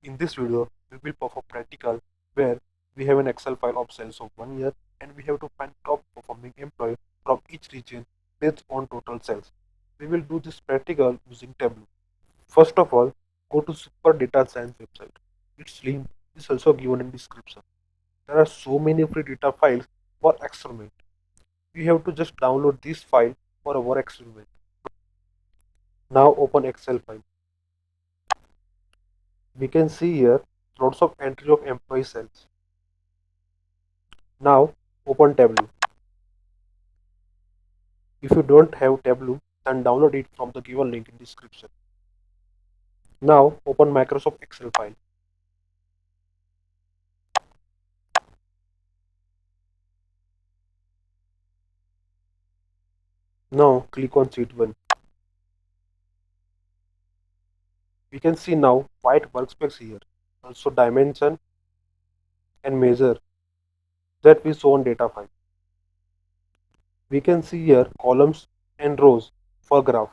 In this video, we will perform practical where we have an Excel file of sales of 1 year and we have to find top performing employee from each region based on total sales. We will do this practical using Tableau. First of all, go to Super Data Science website. Its link is also given in description. There are so many free data files for experiment. We have to just download this file for our experiment. Now open Excel file. We can see here lots of entry of employee cells. Now open Tableau. If you don't have Tableau, then download it from the given link in description. Now open Microsoft Excel file. Now click on sheet 1. We can see now white workspace here. Also dimension and measure that we saw on data file. We can see here columns and rows for graph.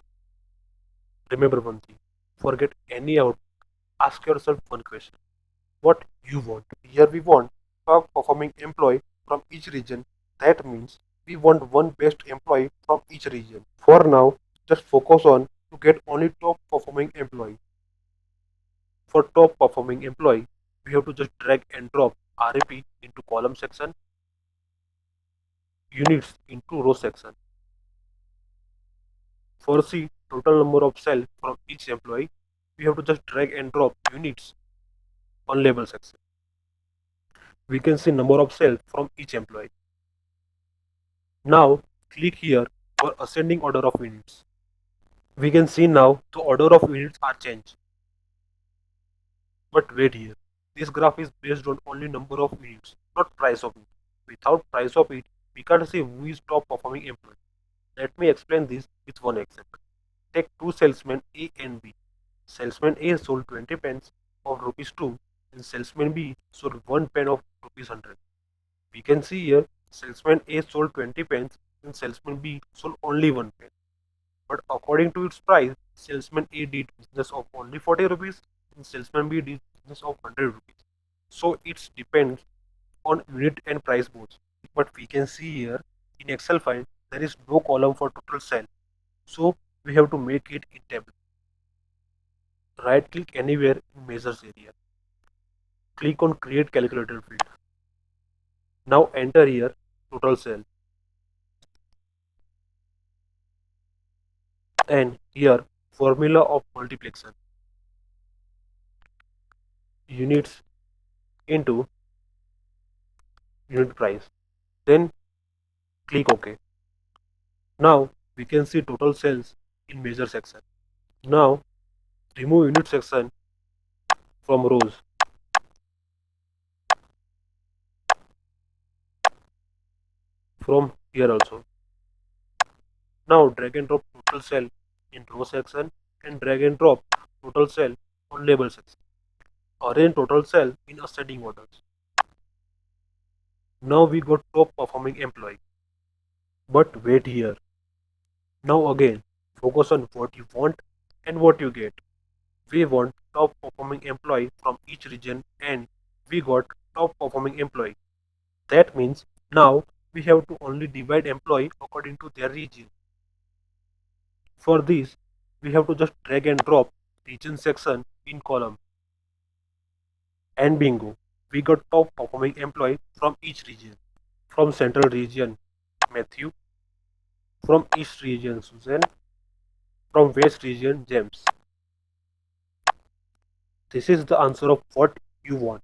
Remember one thing, forget any output. Ask yourself one question. What you want? Here we want top performing employee from each region. That means we want one best employee from each region. For now, just focus on to get only top performing employee. For top performing employee, we have to just drag and drop RAP into column section, units into row section. For C, total number of cells from each employee, we have to just drag and drop units on label section. We can see number of cells from each employee. Now click here for ascending order of units. We can see now the order of units are changed. But wait here, this graph is based on only number of units, not price of it. Without price of it, we can't see who is top performing employee. Let me explain this with one example. Take two salesmen A and B. Salesman A sold 20 pens of rupees 2 and salesman B sold 1 pen of rupees 100. We can see here salesman A sold 20 pens and salesman B sold only 1 pen. But according to its price, salesman A did business of only 40 rupees and salesman B did business of 100 rupees. So it depends on unit and price both. But we can see here in Excel file there is no column for total sale. So we have to make it in table. Right click anywhere in measures area. Click on create calculator field. Now enter here total sale. And here formula of multiplication. Units into unit price. Then click OK. Now we can see total sales in measure section. Now remove unit section from rows. From here also. Now drag and drop total cell in row section and drag and drop total cell on label section. Arrange total cell in ascending orders. Now we got top performing employee. But wait here. Now again, focus on what you want and what you get. We want top performing employee from each region and we got top performing employee. That means now we have to only divide employee according to their region. For this, we have to just drag and drop region section in column. And bingo, we got top performing employee from each region. From central region, Matthew. From east region, Susan. From west region, James. This is the answer of what you want.